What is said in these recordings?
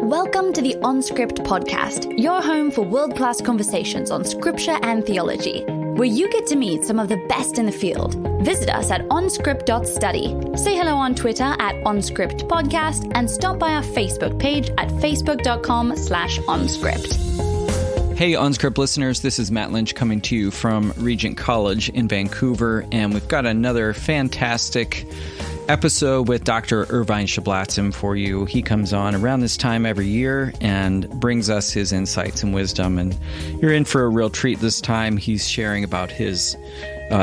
Welcome to the OnScript podcast, your home for world-class conversations on scripture and theology, where you get to meet some of the best in the field. Visit us at onscript.study. Say hello on Twitter at OnScriptPodcast and stop by our Facebook page at facebook.com/OnScript. Hey, OnScript listeners, this is Matt Lynch coming to you from Regent College in Vancouver, and we've got another fantastic episode with Dr. Ervine Sheblazm for you. He comes on around this time every year and brings us his insights and wisdom, and you're in for a real treat this time. He's sharing about his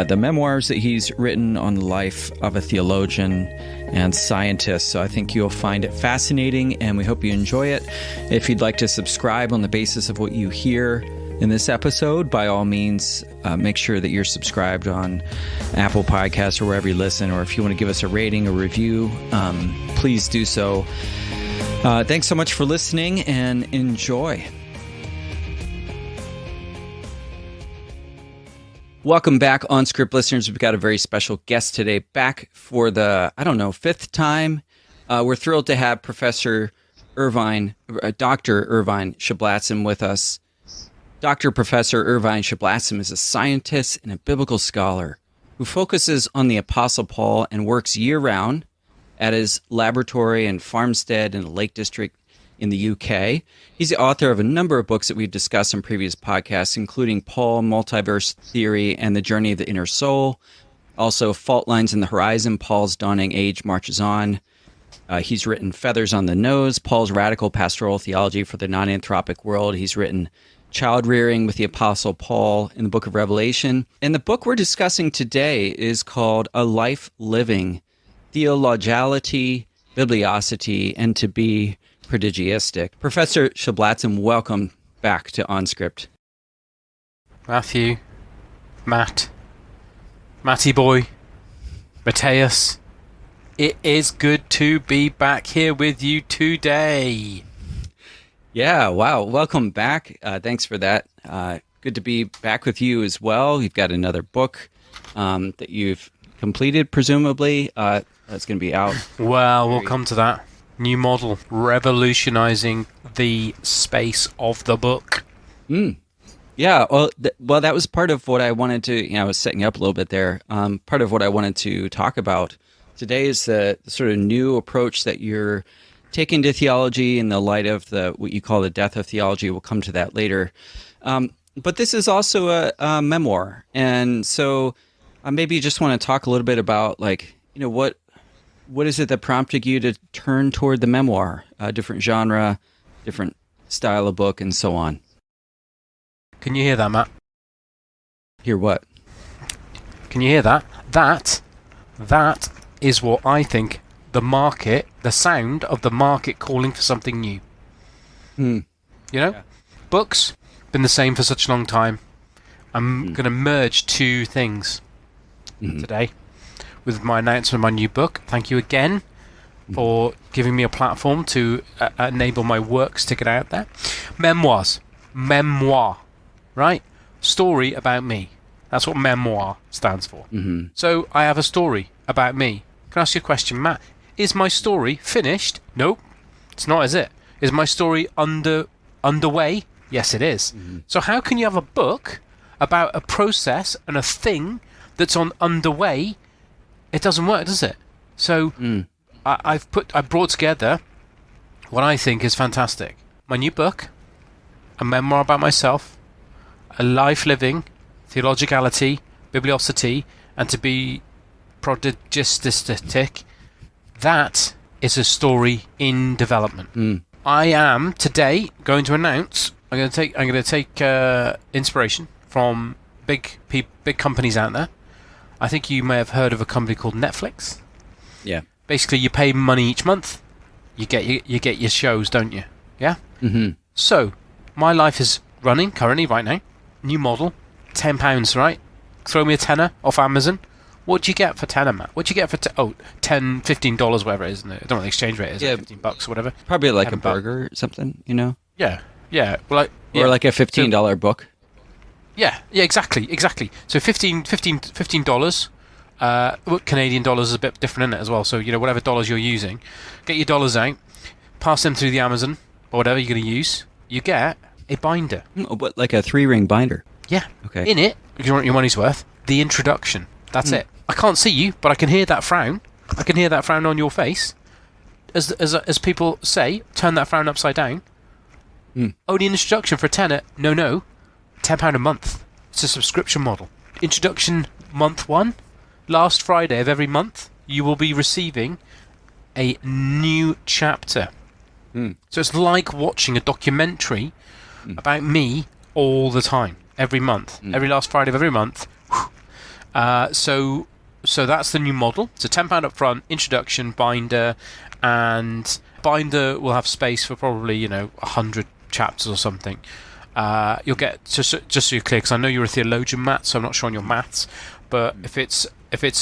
the memoirs that he's written on the life of a theologian and scientist. So I think you'll find it fascinating, and we hope you enjoy it. If you'd like to subscribe on the basis of what you hear in this episode, by all means, make sure that you're subscribed on Apple Podcasts or wherever you listen, or if you want to give us a rating or review, please do so. Thanks so much for listening, and enjoy. Welcome back, OnScript listeners. We've got a very special guest today, back for the, fifth time. We're thrilled to have Dr. Ervine Sheblazm with us. Professor Ervine Sheblazm is a scientist and a biblical scholar who focuses on the Apostle Paul and works year-round at his laboratory and farmstead in the Lake District in the UK. He's the author of a number of books that we've discussed in previous podcasts, including Paul, Multiverse Theory, and The Journey of the Inner Soul. Also, Fault Lines in the Horizon, Paul's Dawning Age Marches On. He's written Feathers on the Nose, Paul's Radical Pastoral Theology for the Non-Anthropic World. He's written Child Rearing with the Apostle Paul in the book of Revelation. And the book we're discussing today is called A Life Living, Theology, Bibliosity, and to be Prodigiistic. Professor Sheblazm, welcome back to OnScript. Matthew, Matty boy, Mateus, it is good to be back here with you today. Yeah, wow. Welcome back. Thanks for that. Good to be back with you as well. You've got another book that you've completed, presumably. That's going to be out. Well, we'll come to that. New model, revolutionizing the space of the book. Yeah, well, that was part of what I wanted to, I was setting up a little bit there. Part of what I wanted to talk about today is the sort of new approach that you're taking to theology in the light of what you call the death of theology. We'll come to that later. But this is also a memoir. And so maybe you just want to talk a little bit about, what is it that prompted you to turn toward the memoir, different genre, different style of book, and so on? Can you hear that, Matt? Hear what? Can you hear that? That is what I think the market, the sound of the market calling for something new. Books, been the same for such a long time. I'm going to merge two things today with my announcement of my new book. Thank you again for giving me a platform to enable my works to get out there. Memoir, right? Story about me. That's what memoir stands for. So I have a story about me. Can I ask you a question, Matt? Is my story finished? Nope, it's not, is it? Is my story underway? Yes, it is. So how can you have a book about a process and a thing that's underway? It doesn't work, does it? So I brought together what I think is fantastic. My new book, a memoir about myself, a life living, theologicality, bibliosity, and to be prodigistic. That is a story in development. I am today going to announce. I'm going to take inspiration from big companies out there. I think you may have heard of a company called Netflix. Yeah. Basically, you pay money each month. You get your shows, don't you? Yeah. So my life is running currently right now. New model, £10, right? Throw me a tenner off Amazon. What do you get for tenner, Matt? What do you get for $10, $15, whatever it is? Isn't it? I don't know what the exchange rate is. Yeah, $15 or whatever. Probably like a burger or something, Yeah. Well, or like a $15 book. Yeah, exactly. So $15. Canadian dollars is a bit different in it as well. So whatever dollars you're using, get your dollars out, pass them through the Amazon or whatever you're going to use, you get a binder. What, like a 3-ring binder? Yeah. Okay. In it, if you want your money's worth, the introduction. That's it. I can't see you, but I can hear that frown. I can hear that frown on your face. As people say, turn that frown upside down. Only an introduction for a tenner. No. £10 a month. It's a subscription model. Introduction month 1. Last Friday of every month, you will be receiving a new chapter. So it's like watching a documentary about me all the time, every month. Every last Friday of every month. So that's the new model. It's a £10 up front, introduction, binder, and binder will have space for probably 100 chapters or something. You'll get just so you're clear, because I know you're a theologian, Matt, so I'm not sure on your maths, but if it's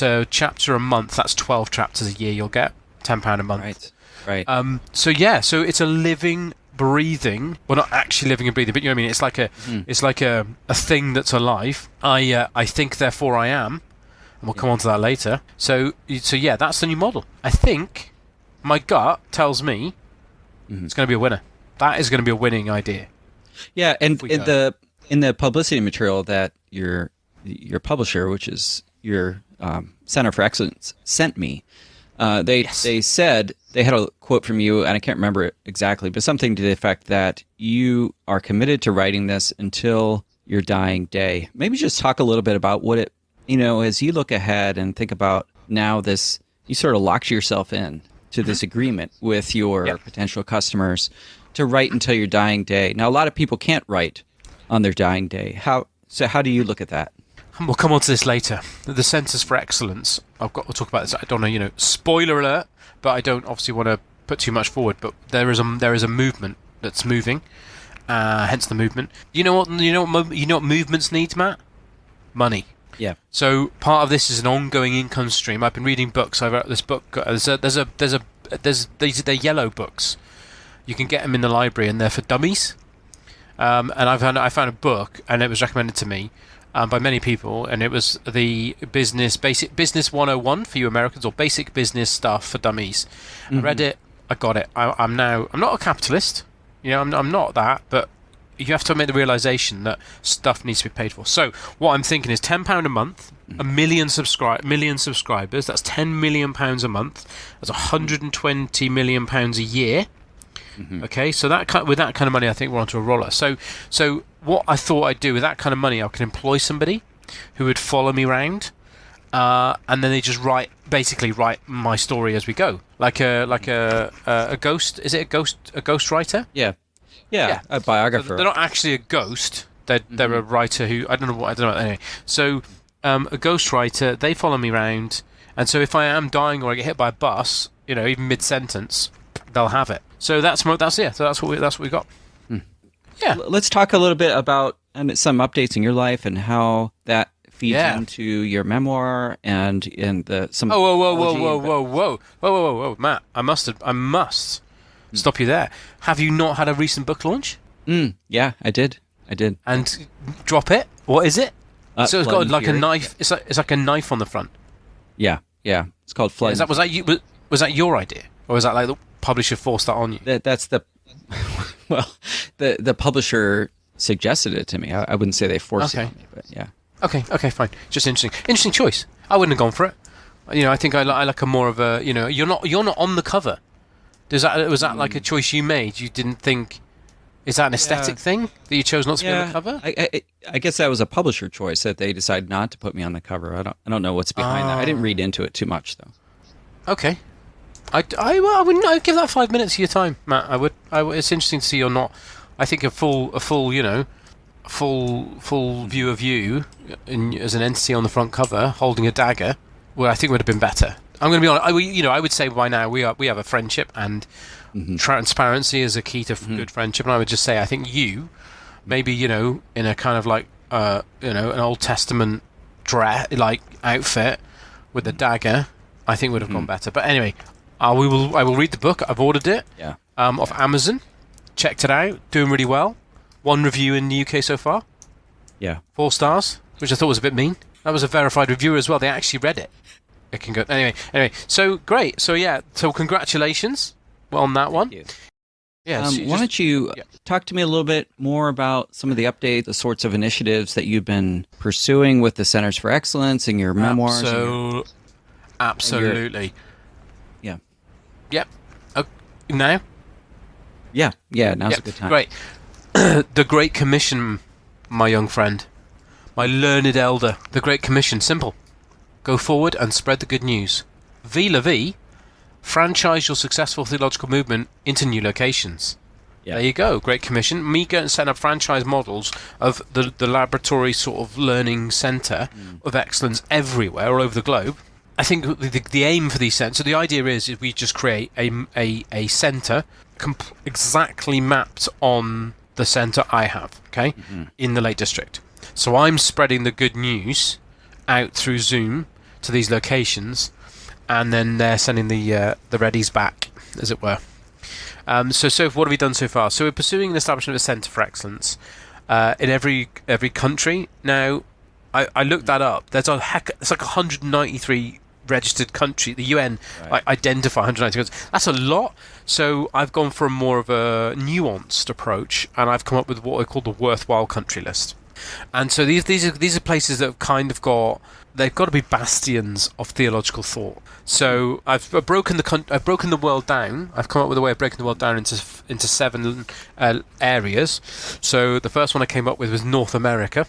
a chapter a month, that's 12 chapters a year. You'll get £10 a month. Right. So it's a living, breathing. Well, not actually living and breathing, but you know what I mean. It's like it's like a thing that's alive. I think, therefore I am, and we'll come on to that later. So yeah, that's the new model. I think my gut tells me it's going to be a winner. That is going to be a winning idea. Yeah, and in the publicity material that your publisher, which is your Center for Excellence, sent me, they said they had a quote from you, and I can't remember it exactly, but something to the effect that you are committed to writing this until your dying day. Maybe just talk a little bit about what it, as you look ahead and think about now this, you sort of locked yourself in to this agreement with your potential customers to write until your dying day. Now, a lot of people can't write on their dying day. How do you look at that? We'll come on to this later. The Centers for Excellence, we'll talk about this. I don't know, spoiler alert, but I don't obviously want to put too much forward, but there is a movement that's moving, hence the movement. You know what movements need, Matt? Money. Yeah. So part of this is an ongoing income stream. I've been reading books. I wrote this book. They're yellow books. You can get them in the library, and they're for dummies. And I found a book, and it was recommended to me by many people, and it was the Basic Business 101 for you Americans, or Basic Business Stuff for Dummies. I read it. I got it. I'm not a capitalist. I'm not that, but you have to make the realization that stuff needs to be paid for. So what I'm thinking is £10 a month, a million subscribers. That's £10 million a month. That's £120 million a year. Okay, so with that kind of money, I think we're onto a roller. So what I thought I'd do with that kind of money, I could employ somebody who would follow me around, and then they just write my story as we go, like a ghost. Is it a ghost writer? Yeah, a biographer. So they're not actually a ghost. They're a writer who I don't know. Anyway, so a ghost writer. They follow me around, and so if I am dying or I get hit by a bus, even mid sentence, they'll have it. So that's what we got. Yeah. Let's talk a little bit about some updates in your life and how that feeds into your memoir and in some. Whoa, Matt! I must stop you there. Have you not had a recent book launch? Yeah, I did. And drop it. What is it? So it's got like Fury. A knife. It's like a knife on the front. Yeah. It's called Flood. Was that your idea, or was that like the publisher forced that on you? That's the the publisher suggested it to me. I wouldn't say they forced it on me, but yeah. Okay, fine. Just interesting choice. I wouldn't have gone for it. I think I like a more of a you're not on the cover. Was that like a choice you made? You didn't think. Is that an aesthetic thing that you chose not to be on the cover? I guess that was a publisher choice that they decided not to put me on the cover. I don't know what's behind that. I didn't read into it too much though. Okay. I wouldn't. I'd give that 5 minutes of your time, Matt. I would. It's interesting to see you're not. I think a full view of you as an entity on the front cover holding a dagger. Well, I think would have been better. I'm going to be honest. I would say by now we have a friendship, and transparency is a key to good friendship. And I would just say I think you, maybe in a kind of like an Old Testament like outfit with a dagger, I think would have gone better. But anyway. I will read the book. I've ordered it off Amazon. Checked it out. Doing really well. 1 review in the UK so far. Yeah. 4 stars, which I thought was a bit mean. That was a verified reviewer as well. They actually read it. It can go anyway. So great. So yeah. So congratulations on that one. Why don't you talk to me a little bit more about some of the updates, the sorts of initiatives that you've been pursuing with the Centers for Excellence and your memoirs? Absolutely. Yeah. Yep. Now? Yeah, now's a good time. Great. The Great Commission, my young friend, my learned elder, the Great Commission, simple. Go forward and spread the good news. V la vie, franchise your successful theological movement into new locations. Yeah. There you go, Great Commission. Me going and setting up franchise models of the laboratory sort of learning centre of excellence everywhere, all over the globe. I think the aim for these centres, so the idea is we just create a centre exactly mapped on the centre I have, okay, in the Lake District. So I'm spreading the good news out through Zoom to these locations, and then they're sending the readies back, as it were. So what have we done so far? So we're pursuing the establishment of a centre for excellence in every country. Now, I looked that up. It's like 193 registered country. The UN identify 190 countries. That's a lot. So I've gone for more of a nuanced approach, and I've come up with what I call the worthwhile country list. And so these are places that have kind of they've got to be bastions of theological thought. So I've broken the world down. I've come up with a way of breaking the world down into 7 areas. So the first one I came up with was North America.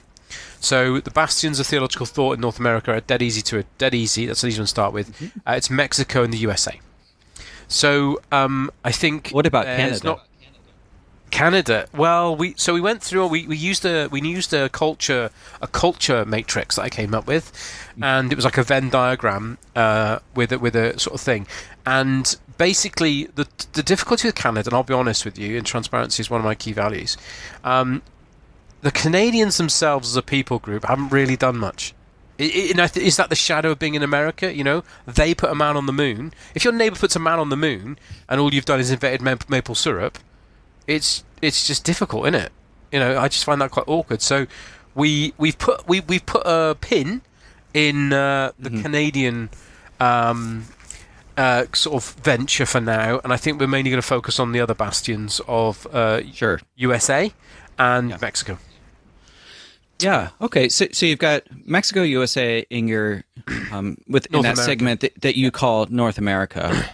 So the bastions of theological thought in North America are dead easy. That's an easy one to start with. It's Mexico and the USA. So I think. What about Canada? Canada. Well, we went through. We used a culture matrix that I came up with, and it was like a Venn diagram with a sort of thing. And basically, the difficulty with Canada, and I'll be honest with you, and transparency is one of my key values. The Canadians themselves as a people group haven't really done much. Is that the shadow of being in America? You know, they put a man on the moon. If your neighbour puts a man on the moon, and all you've done is invented maple syrup, it's just difficult, isn't it? You know, I just find that quite awkward. So we've put a pin in the Canadian sort of venture for now, and I think we're mainly going to focus on the other bastions of USA and Mexico. Yeah. Okay. So you've got Mexico, USA in your in that segment that you call North America.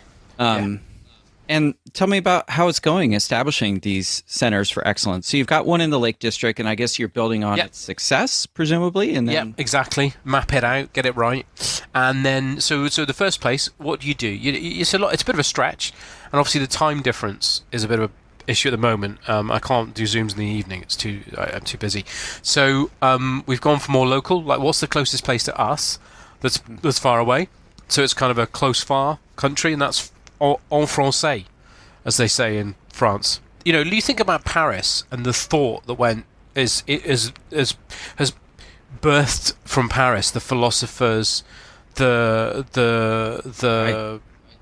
And tell me about how it's going establishing these centers for excellence. So you've got one in the Lake District, and I guess you're building on its success, presumably. And then exactly. Map it out, get it right, and then so the first place, what do? It's a bit of a stretch, and obviously the time difference is a bit of a issue at the moment. I can't do Zooms in the evening. I'm too busy. So we've gone for more local. Like, what's the closest place to us that's far away? So it's kind of a close far country, and that's en français, as they say in France. You know, you think about Paris and the thought that has birthed from Paris. The philosophers, the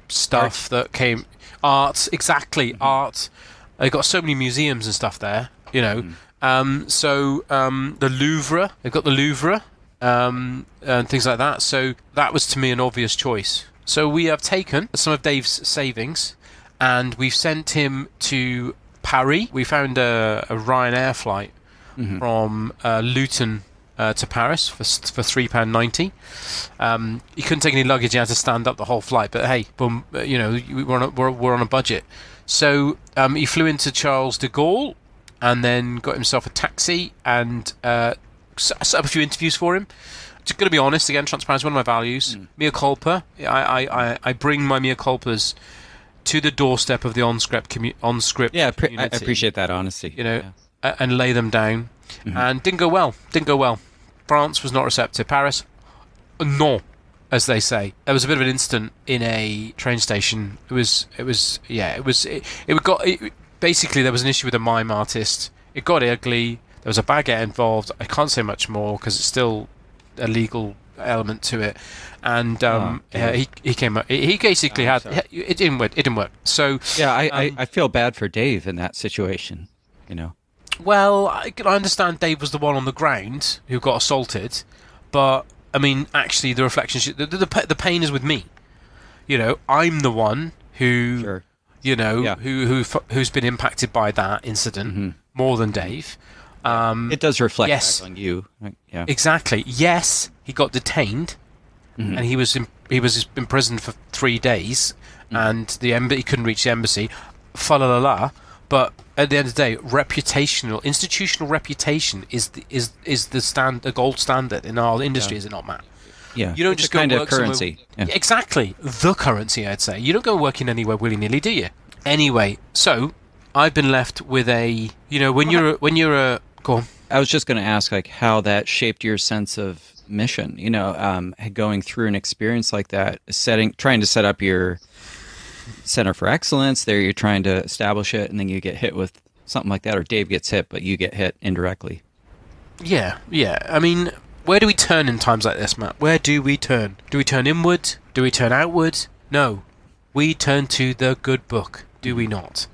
stuff that came, art, exactly, art. They've got so many museums and stuff there, you know. The Louvre, they've got the Louvre, and things like that. So that was, to me, an obvious choice. So we have taken some of Dave's savings, and we've sent him to Paris. We found a Ryanair flight from Luton to Paris for £3.90. He couldn't take any luggage; he had to stand up the whole flight. But hey, boom, you know, we're on a budget. So he flew into Charles de Gaulle, and then got himself a taxi and set up a few interviews for him. Just going to be honest, again, transparency is one of my values. Mea culpa. I bring my mea culpas to the doorstep of the OnScript community. Yeah, I appreciate that honesty. You know, and lay them down. And didn't go well. France was not receptive. Paris, no, as they say. There was a bit of an incident in a train station. Basically, there was an issue with a mime artist. It got ugly. There was a baguette involved. I can't say much more because it's still a legal element to it. And he came up. He basically it didn't work. So I feel bad for Dave in that situation. You know. Well, I understand Dave was the one on the ground who got assaulted, but I mean, actually, the reflection, the pain is with me. You know, I'm the one who who's been impacted by that incident more than Dave. It does reflect back on you. Yeah. Exactly. Yes, he got detained, and he was imprisoned for 3 days, and he couldn't reach the embassy. Fa la la la. But at the end of the day, institutional reputation is the gold standard in our industry, is it not, Matt? Yeah. You don't just go kind work of currency. Yeah. Exactly, the currency, I'd say. You don't go working anywhere willy-nilly, do you? Anyway, so I've been left with a, when you're a go on. I was just going to ask, like, how that shaped your sense of mission. Going through an experience like that, trying to set up your Center for Excellence. There, you're trying to establish it, and then you get hit with something like that, or Dave gets hit, but you get hit indirectly. Yeah. I mean, where do we turn in times like this, Matt? Where do we turn? Do we turn inward? Do we turn outward? No. We turn to the good book, do we not?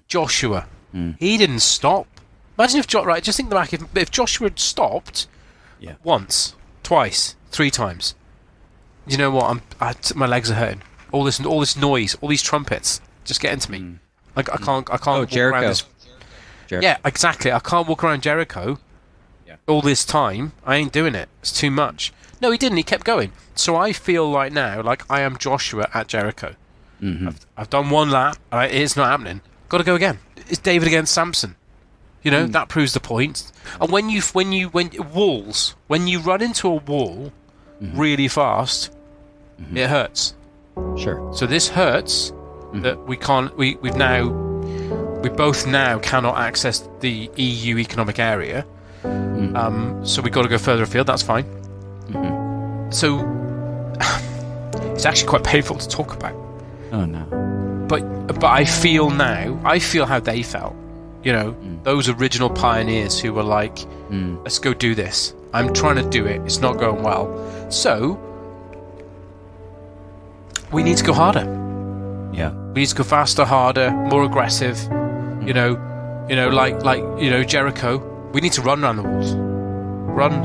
Joshua, he didn't stop. Imagine if just think back, if Joshua had stopped once, twice, 3 times. You know what? My legs are hurting. All this noise, all these trumpets, just getting to me. I can't. Oh, Jericho. Walk around Jericho. Yeah, exactly. I can't walk around Jericho all this time. I ain't doing it. It's too much. No, he didn't. He kept going. So I feel right now like I am Joshua at Jericho. I've done 1 lap. It's not happening. Got to go again. It's David against Samson. That proves the point. And when you run into a wall really fast, it hurts. Sure. So this hurts that we both now cannot access the EU economic area. So we've got to go further afield. That's fine. So it's actually quite painful to talk about. Oh no. But I feel how they felt. Those original pioneers who were like, let's go do this. I'm trying to do it. It's not going well. So we need to go harder. Yeah. We need to go faster, harder, more aggressive. Like Jericho. We need to run around the walls. Run.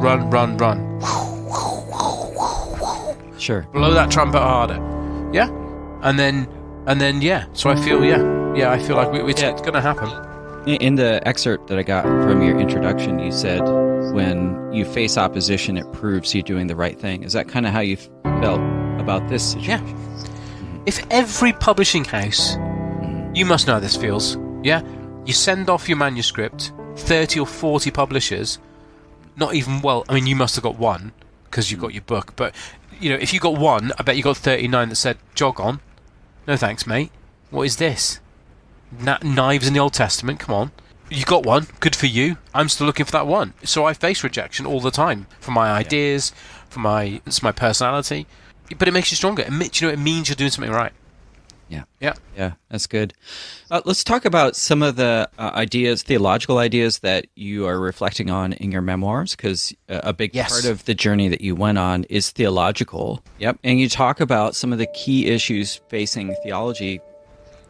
Sure. Blow that trumpet harder. Yeah. And then So I feel I feel like it's going to happen. In the excerpt that I got from your introduction, you said when you face opposition, it proves you're doing the right thing. Is that kind of how you felt about this situation? Yeah. If every publishing house, you must know how this feels, yeah? You send off your manuscript, 30 or 40 publishers, not even, you must have got 1 because you got your book, but, if you got 1, I bet you got 39 that said, jog on. No thanks, mate. What is this? Knives in the Old Testament, come on. You got 1, good for you. I'm still looking for that 1. So I face rejection all the time for my ideas, it's my personality. But it makes you stronger. It means you're doing something right. Yeah, that's good. Let's talk about some of the theological ideas that you are reflecting on in your memoirs, because a big part of the journey that you went on is theological. Yep, and you talk about some of the key issues facing theology.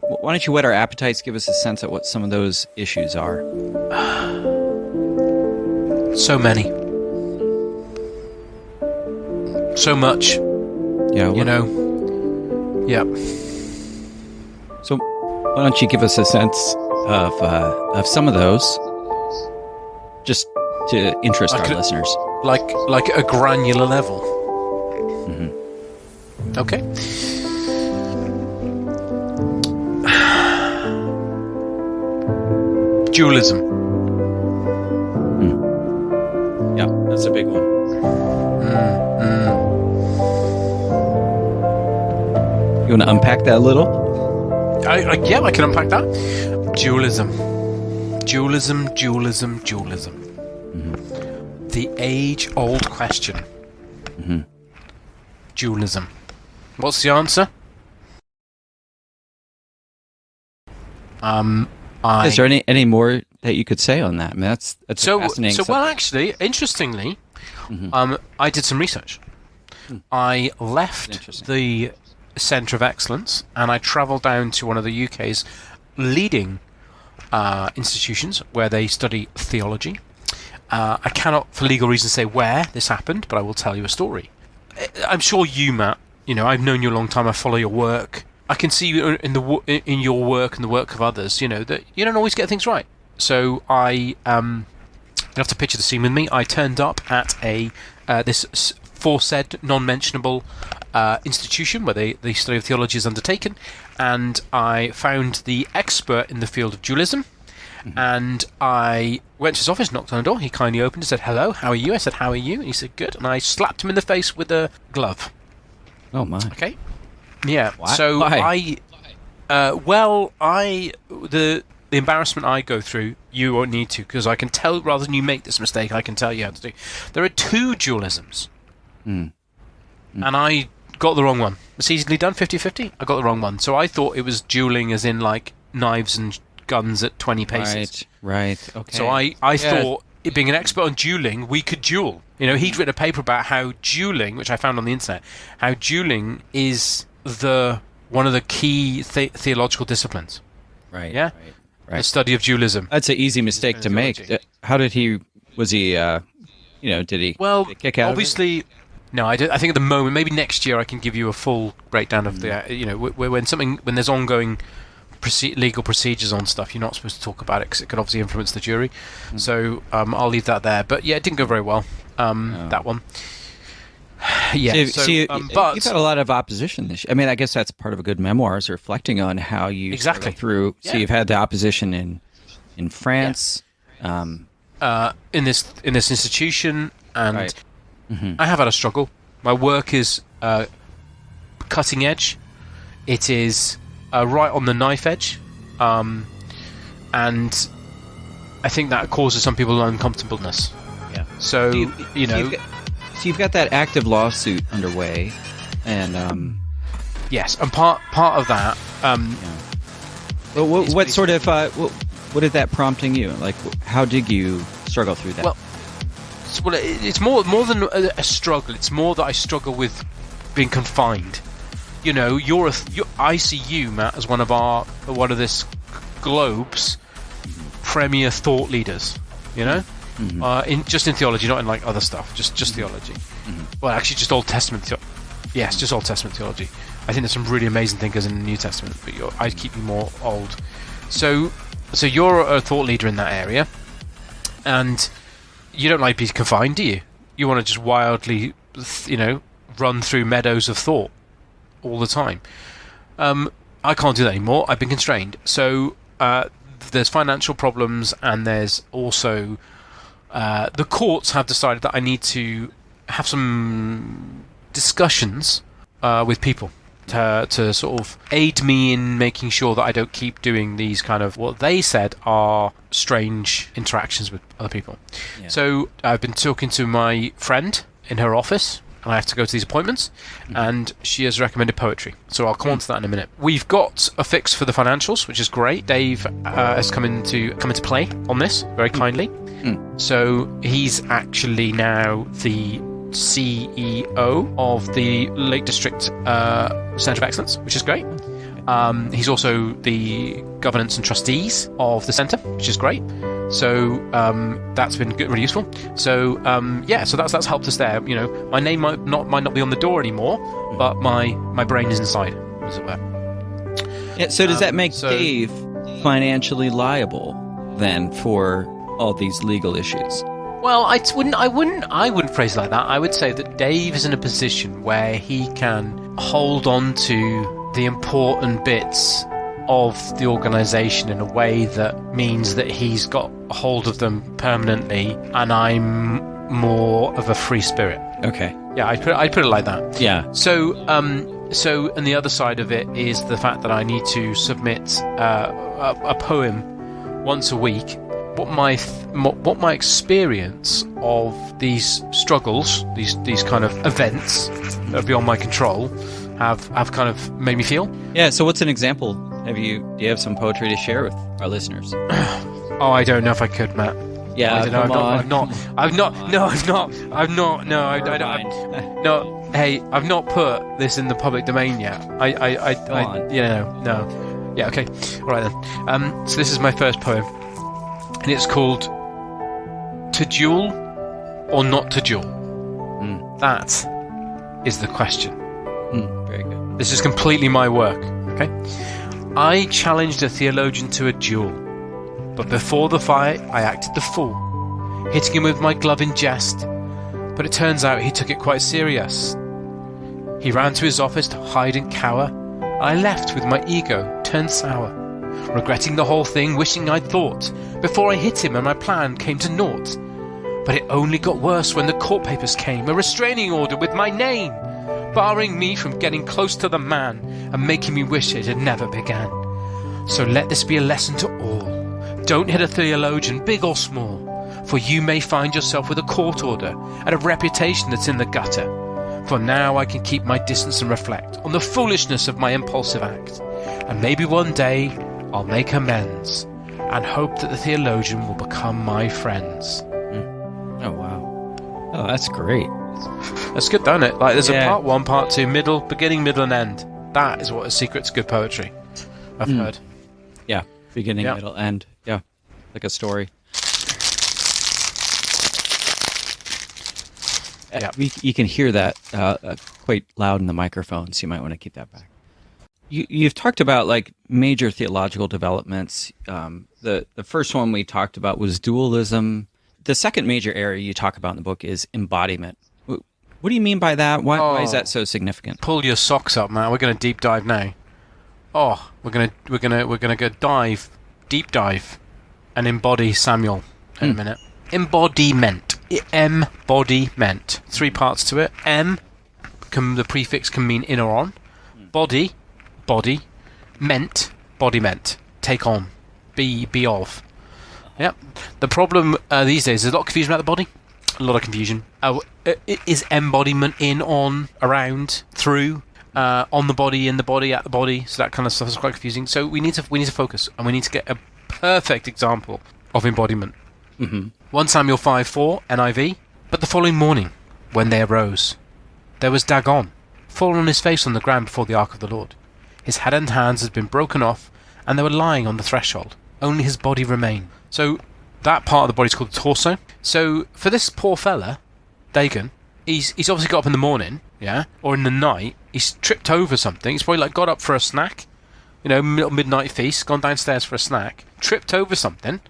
Why don't you whet our appetites, give us a sense of what some of those issues are? So many. So much. Yeah. Yeah. So why don't you give us a sense of some of those, just to interest our listeners? Like a granular level. Okay. Dualism. Yeah, that's a big one. You want to unpack that a little? I can unpack that. Dualism. The age-old question. Dualism. What's the answer? Is there any more that you could say on that? I mean, that's fascinating. So well, actually, interestingly, I did some research. I left the Centre of Excellence and I travelled down to one of the UK's leading institutions where they study theology. I cannot, for legal reasons, say where this happened, but I will tell you a story. I'm sure you, Matt, I've known you a long time. I follow your work. I can see in your work and the work of others, that you don't always get things right. So I, you have to picture the scene with me. I turned up at this foresaid non-mentionable institution where the study of theology is undertaken, and I found the expert in the field of dualism. And I went to his office, knocked on the door. He kindly opened and said, "Hello, how are you?" I said, "How are you?" And he said, "Good." And I slapped him in the face with a glove. Oh my. Okay. Yeah. Why? So Why? the embarrassment I go through, you won't need to, because I can tell, rather than you make this mistake, I can tell you how to do. There are 2 dualisms. And I got the wrong one. It's easily done, 50-50. I got the wrong one. So I thought it was dueling as in like knives and guns at 20 paces. Right. Okay. So I thought, it being an expert on dueling, we could duel. He'd written a paper about how dueling, which I found on the internet, how dueling is one of the key theological disciplines. Right. Yeah. Right. The study of dualism. That's an easy mistake to make. How did he? Was he? Did he? Well, kick out obviously, of it? No. I think at the moment, maybe next year, I can give you a full breakdown of the. When there's ongoing legal procedures on stuff, you're not supposed to talk about it because it could obviously influence the jury. So I'll leave that there. But yeah, it didn't go very well. That one. Yeah. But you've had a lot of opposition this year. I mean, I guess that's part of a good memoir, is reflecting on how you struggled through. So you've had the opposition in France, in this institution, and right. I have had a struggle. My work is cutting edge. It is right on the knife edge, and I think that causes some people uncomfortableness. Yeah. So you've got that active lawsuit underway, and yes, and part of that. Well, what sort of what did that prompting you? Like, how did you struggle through that? Well, it's more than a struggle. It's more that I struggle with being confined. I see you, Matt, as one of this globe's premier thought leaders. Just in theology, not in like other stuff. Just theology. Well, actually, just Old Testament. Yes, just Old Testament theology. I think there's some really amazing thinkers in the New Testament, but I'd keep you more old. So you're a thought leader in that area, and you don't like being confined, do you? You want to just wildly, run through meadows of thought all the time. I can't do that anymore. I've been constrained. So there's financial problems, and there's also the courts have decided that I need to have some discussions with people to sort of aid me in making sure that I don't keep doing these kind of what they said are strange interactions with other people. Yeah. So I've been talking to my friend in her office, and I have to go to these appointments, and she has recommended poetry. So I'll come on to that in a minute. We've got a fix for the financials, which is great. Dave has come into play on this very kindly. So he's actually now the CEO of the Lake District Centre of Excellence, which is great. He's also the governance and trustees of the centre, which is great. So that's been good, really useful. So so that's helped us there. My name might not be on the door anymore, but my brain is inside, as it were. Yeah. So does that make Dave financially liable then for all these legal issues? Well, I wouldn't phrase it like that. I would say that Dave is in a position where he can hold on to the important bits of the organisation in a way that means that he's got a hold of them permanently, and I'm more of a free spirit. Okay. Yeah, I'd put it like that. Yeah. So and the other side of it is the fact that I need to submit a poem once a week. What my experience of these struggles, these kind of events that are beyond my control, have kind of made me feel. Yeah. So what's an example? Do you have some poetry to share with our listeners? Oh, I don't know if I could, Matt. Yeah. I don't know. I've not. Hey, I've not put this in the public domain yet. No. Yeah. Okay. All right then. So this is my first poem. And it's called To Duel or Not to Duel? That is the question. Very good. This is completely my work, Okay. I challenged a theologian to a duel, but before the fight, I acted the fool, hitting him with my glove in jest. But it turns out he took it quite serious. He ran to his office to hide and cower. I left with my ego turned sour, regretting the whole thing, wishing I'd thought before I hit him and my plan came to naught. But it only got worse when the court papers came, a restraining order with my name, barring me from getting close to the man and making me wish it had never began. So let this be a lesson to all. Don't hit a theologian, big or small, for you may find yourself with a court order and a reputation that's in the gutter. For now I can keep my distance and reflect on the foolishness of my impulsive act. And maybe one day I'll make amends and hope that the theologian will become my friends. Oh, wow. Oh, that's great. That's good, don't it? Like, there's a part 1, part 2, middle, beginning, middle, and end. That is what a secret to good poetry, I've heard. Yeah, beginning, middle, end. Yeah, like a story. Yeah. You can hear that quite loud in the microphone, so you might want to keep that back. You've talked about like major theological developments. The first one we talked about was dualism. The second major area you talk about in the book is embodiment. What do you mean by that? Why is that so significant? Pull your socks up, man. We're going to deep dive now. We're gonna go deep dive, and embody Samuel in a minute. Embodiment. 3 parts to it. The prefix can mean in or on. Body, meant, take on, be of. Yep. The problem these days is a lot of confusion about the body. A lot of confusion. Is embodiment in, on, around, through, on the body, in the body, at the body? So that kind of stuff is quite confusing. So we need to focus, and we need to get a perfect example of embodiment. 1 Samuel 5:4 NIV. But the following morning, when they arose, there was Dagon, fallen on his face on the ground before the ark of the Lord. His head and hands had been broken off, and they were lying on the threshold. Only his body remained. So that part of the body is called the torso. So for this poor fella, Dagon, he's obviously got up in the morning, or in the night. He's tripped over something. He's probably like got up for a snack, midnight feast, gone downstairs for a snack, tripped over something.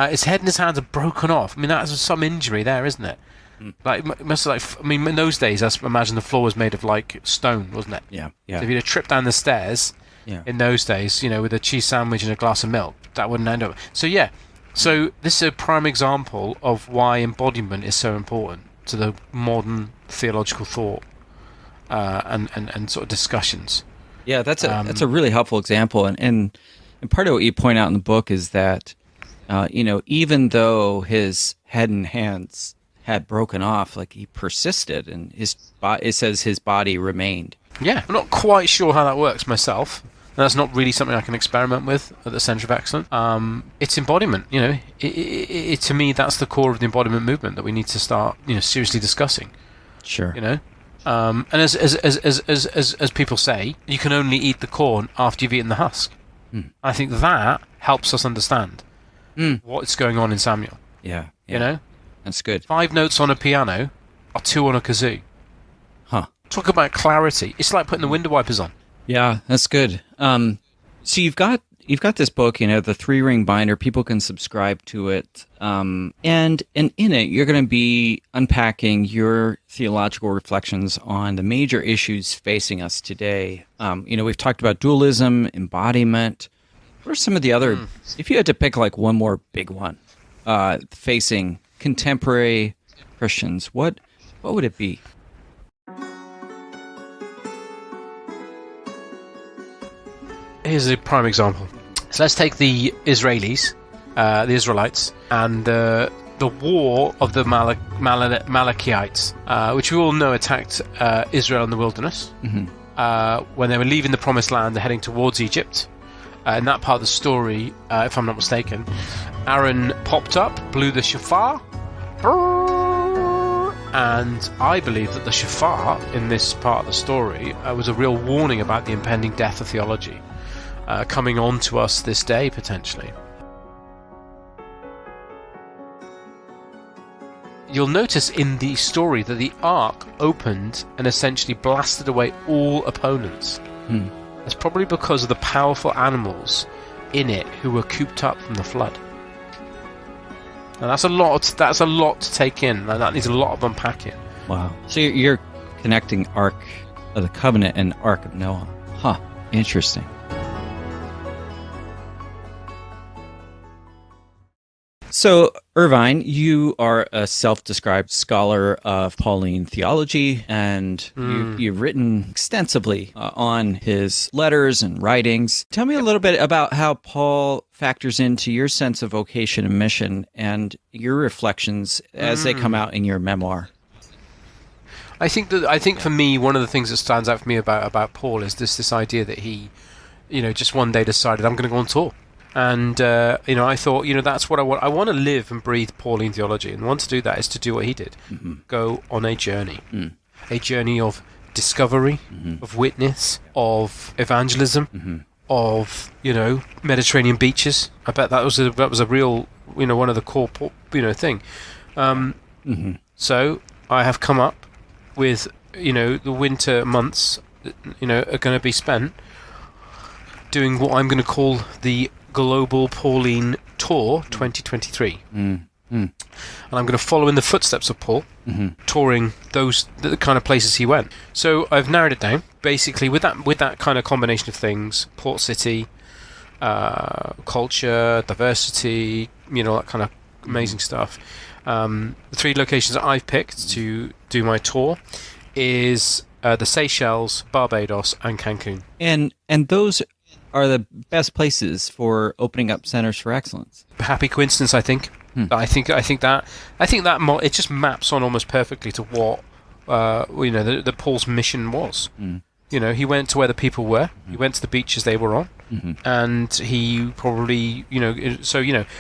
His head and his hands are broken off. I mean, that's some injury there, isn't it? Like, must have, like, I mean, in those days, I imagine the floor was made of like stone, wasn't it? Yeah. So if you'd have tripped down the stairs in those days, with a cheese sandwich and a glass of milk, that wouldn't end up. So so this is a prime example of why embodiment is so important to the modern theological thought and sort of discussions. Yeah, that's a really helpful example, and part of what you point out in the book is that even though his head and hands had broken off, like he persisted, and it says his body remained. Yeah, I'm not quite sure how that works myself. That's not really something I can experiment with at the Centre of Excellence. It's embodiment, to me, that's the core of the embodiment movement that we need to start, seriously discussing. Sure. And as people say, you can only eat the corn after you've eaten the husk. I think that helps us understand what's going on in Samuel. Yeah. That's good. 5 notes on a piano are 2 on a kazoo. Huh. Talk about clarity. It's like putting the window wipers on. Yeah, that's good. So you've got this book, the 3-ring binder. People can subscribe to it, and in it, you're going to be unpacking your theological reflections on the major issues facing us today. We've talked about dualism, embodiment. What are some of the other? If you had to pick like one more big one facing contemporary Christians, what would it be? Here's a prime example. So let's take the Israelis, the Israelites, and the war of the Malachites, which we all know attacked Israel in the wilderness. When they were leaving the Promised Land, they're heading towards Egypt. In that part of the story, if I'm not mistaken, Aaron popped up, blew the shofar, and I believe that the shofar in this part of the story was a real warning about the impending death of theology. Coming on to us this day, potentially. You'll notice in the story that the ark opened and essentially blasted away all opponents. It's probably because of the powerful animals in it who were cooped up from the flood. And that's a lot to take in, and that needs a lot of unpacking. Wow. So you're connecting Ark of the Covenant and Ark of Noah. Huh. Interesting. So, Ervine, you are a self-described scholar of Pauline theology, and you've written extensively on his letters and writings. Tell me a little bit about how Paul factors into your sense of vocation and mission and your reflections as they come out in your memoir. I think for me, one of the things that stands out for me about Paul is this idea that he, just one day decided, I'm going to go on tour. And, I thought, that's what I want. I want to live and breathe Pauline theology. And one to do that is to do what he did. Go on a journey. A journey of discovery, of witness, of evangelism, of, Mediterranean beaches. I bet that was a real, one of the core, thing. So I have come up with, the winter months, are going to be spent doing what I'm going to call the Global Pauline Tour 2023. And I'm going to follow in the footsteps of Paul, touring the kind of places he went. So I've narrowed it down, basically, with that kind of combination of things: port city, culture, diversity, that kind of amazing stuff. The 3 locations that I've picked to do my tour is the Seychelles, Barbados, and Cancun. And those are the best places for opening up centers for excellence. Happy coincidence, I think. I think that it just maps on almost perfectly to what the Paul's mission was. He went to where the people were. He went to the beaches they were on, and he probably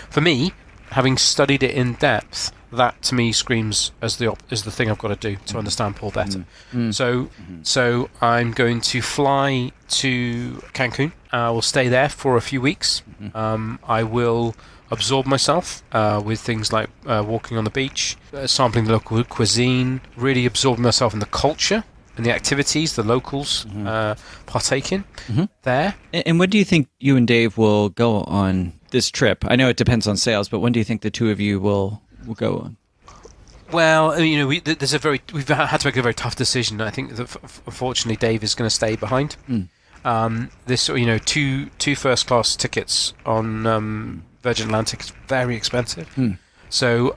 for me, having studied it in depth, that to me screams as the thing I've got to do to understand Paul better. So I'm going to fly to Cancun. I will stay there for a few weeks. I will absorb myself with things like walking on the beach, sampling the local cuisine, really absorbing myself in the culture and the activities the locals partake in there. And when do you think you and Dave will go on this trip? I know it depends on sales, but when do you think the two of you will go on? Well, we've had to make a very tough decision. I think that unfortunately Dave is going to stay behind. This, two first class tickets on Virgin Atlantic is very expensive. So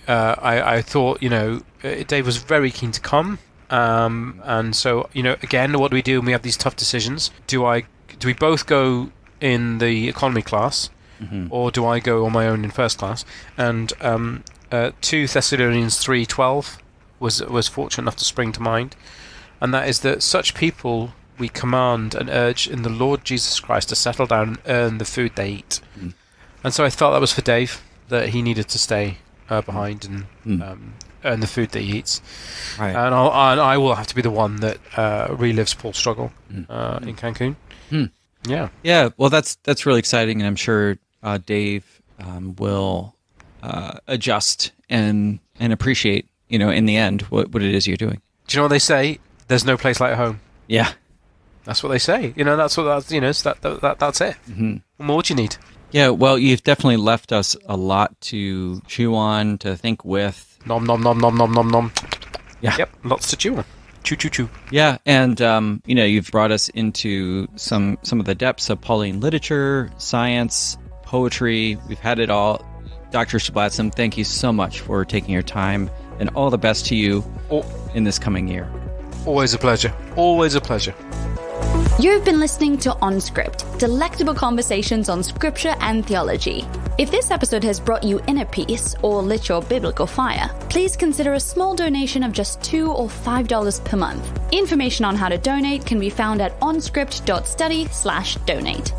I thought, Dave was very keen to come. And so, again, what do we do when we have these tough decisions? Do we both go in the economy class, or do I go on my own in first class? And 2 Thessalonians 3:12 was fortunate enough to spring to mind, and that is that such people we command and urge in the Lord Jesus Christ to settle down and earn the food they eat. And so I felt that was for Dave, that he needed to stay behind and earn the food that he eats. Right. And I will have to be the one that relives Paul's struggle in Cancun. Yeah. Well, that's really exciting, and I'm sure Dave will adjust and appreciate, in the end, what it is you're doing. Do you know what they say? There's no place like home. Yeah, that's what they say. That's it. What more do you need? Yeah. Well, you've definitely left us a lot to chew on, to think with. Nom nom nom nom nom nom nom. Yeah. Yep. Lots to chew on. Chew chew chew. Yeah, and you've brought us into some of the depths of Pauline literature, science, poetry. We've had it all. Dr. Sheblazm, thank you so much for taking your time, and all the best to you in this coming year. Always a pleasure. Always a pleasure. You've been listening to On Script, delectable conversations on scripture and theology. If this episode has brought you inner peace or lit your biblical fire, please consider a small donation of just $2 or $5 per month. Information on how to donate can be found at onscript.study/donate.